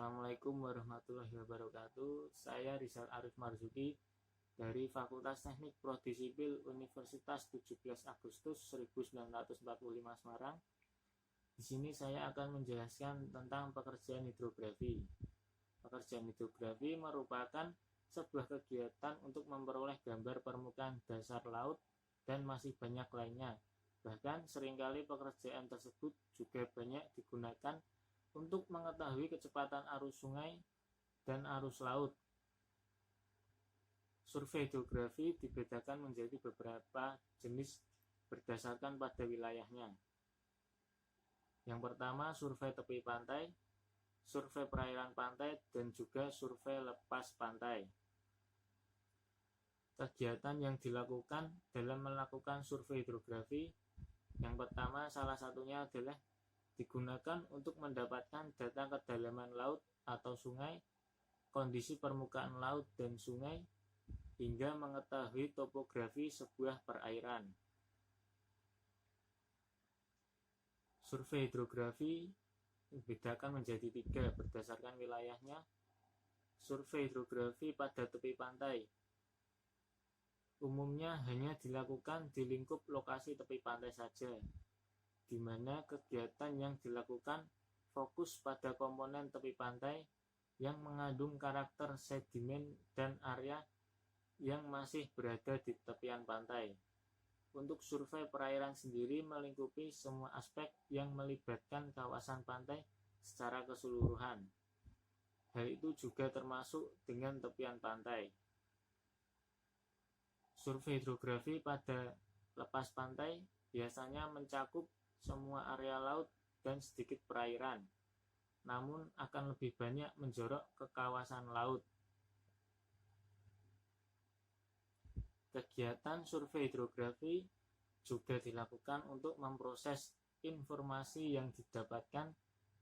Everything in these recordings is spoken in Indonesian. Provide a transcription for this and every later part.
Assalamualaikum warahmatullahi wabarakatuh. Saya Rizal Arif Marzuki dari Fakultas Teknik Prodi Sipil Universitas 17 Agustus 1945 Semarang. Di sini saya akan menjelaskan tentang pekerjaan hidrografi. Pekerjaan hidrografi merupakan sebuah kegiatan untuk memperoleh gambar permukaan dasar laut dan masih banyak lainnya. Bahkan seringkali pekerjaan tersebut juga banyak digunakan untuk mengetahui kecepatan arus sungai dan arus laut. Survei hidrografi dibedakan menjadi beberapa jenis berdasarkan pada wilayahnya. Yang pertama, survei tepi pantai, survei perairan pantai, dan juga survei lepas pantai. Kegiatan yang dilakukan dalam melakukan survei hidrografi, yang pertama salah satunya adalah digunakan untuk mendapatkan data kedalaman laut atau sungai, kondisi permukaan laut dan sungai, hingga mengetahui topografi sebuah perairan. Survei hidrografi dibedakan menjadi 3 berdasarkan wilayahnya. Survei hidrografi pada tepi pantai umumnya hanya dilakukan di lingkup lokasi tepi pantai saja, di mana kegiatan yang dilakukan fokus pada komponen tepi pantai yang mengandung karakter sedimen dan area yang masih berada di tepian pantai. Untuk survei perairan sendiri melingkupi semua aspek yang melibatkan kawasan pantai secara keseluruhan. Hal itu juga termasuk dengan tepian pantai. Survei hidrografi pada lepas pantai biasanya mencakup semua area laut dan sedikit perairan, namun akan lebih banyak menjorok ke kawasan laut. Kegiatan survei hidrografi juga dilakukan untuk memproses informasi yang didapatkan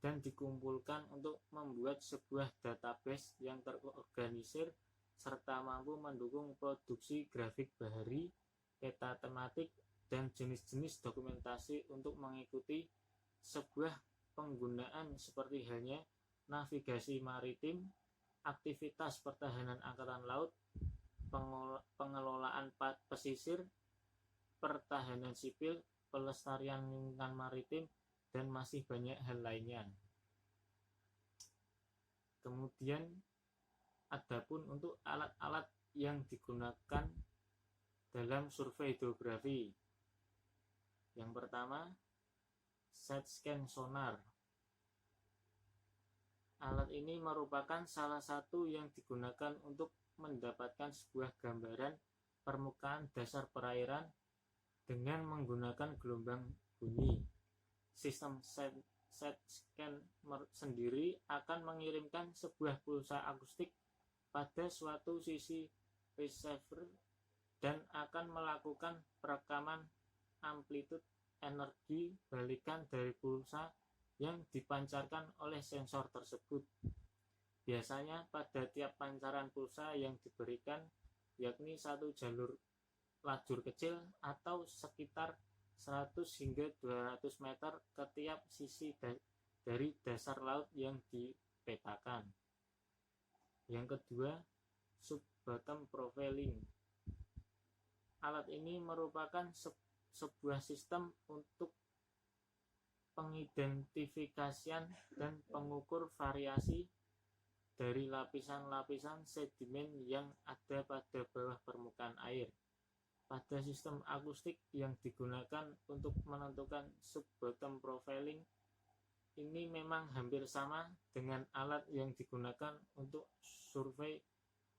dan dikumpulkan untuk membuat sebuah database yang terorganisir serta mampu mendukung produksi grafik bahari, peta tematik, dan jenis-jenis dokumentasi untuk mengikuti sebuah penggunaan seperti halnya navigasi maritim, aktivitas pertahanan angkatan laut, pengelolaan pesisir, pertahanan sipil, pelestarian lingkungan maritim, dan masih banyak hal lainnya. Kemudian adapun untuk alat-alat yang digunakan dalam survei hidrografi. Yang pertama, side scan sonar. Alat ini merupakan salah satu yang digunakan untuk mendapatkan sebuah gambaran permukaan dasar perairan dengan menggunakan gelombang bunyi. Sistem side scan sendiri akan mengirimkan sebuah pulsa akustik pada suatu sisi receiver dan akan melakukan perekaman amplitude energi balikan dari pulsa yang dipancarkan oleh sensor tersebut. Biasanya pada tiap pancaran pulsa yang diberikan, yakni satu lajur kecil atau sekitar 100 hingga 200 meter ke tiap sisi dari dasar laut yang dipetakan. Yang kedua, sub-bottom profiling. Alat ini merupakan sebuah sistem untuk pengidentifikasian dan pengukur variasi dari lapisan-lapisan sedimen yang ada pada bawah permukaan air. Pada sistem akustik yang digunakan untuk menentukan sub-bottom profiling, ini memang hampir sama dengan alat yang digunakan untuk survei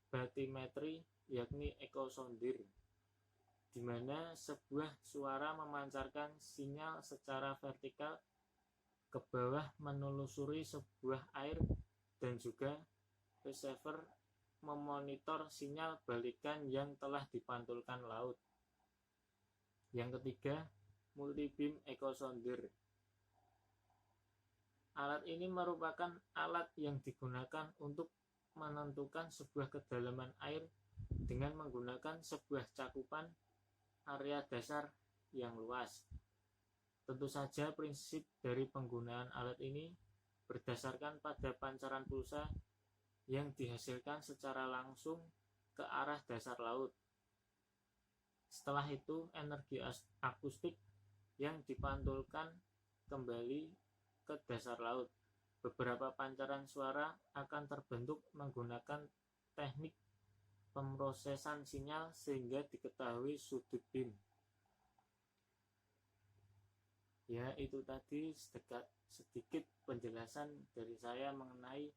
batimetri, yakni ekosondir, di mana sebuah suara memancarkan sinyal secara vertikal ke bawah menelusuri sebuah air, dan juga receiver memonitor sinyal balikan yang telah dipantulkan laut. Yang ketiga, multi-beam ekosondir. Alat ini merupakan alat yang digunakan untuk menentukan sebuah kedalaman air dengan menggunakan sebuah cakupan area dasar yang luas. Tentu saja prinsip dari penggunaan alat ini berdasarkan pada pancaran pulsa yang dihasilkan secara langsung ke arah dasar laut. Setelah itu, energi akustik yang dipantulkan kembali ke dasar laut. Beberapa pancaran suara akan terbentuk menggunakan teknik pemrosesan sinyal sehingga diketahui sudut beam. Ya, itu tadi sedikit penjelasan dari saya mengenai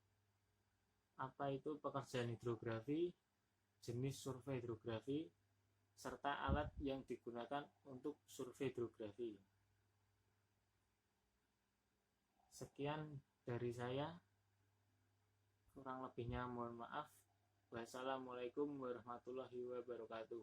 apa itu pekerjaan hidrografi, jenis survei hidrografi, serta alat yang digunakan untuk survei hidrografi. Sekian dari saya, kurang lebihnya mohon maaf. Wassalamualaikum warahmatullahi wabarakatuh.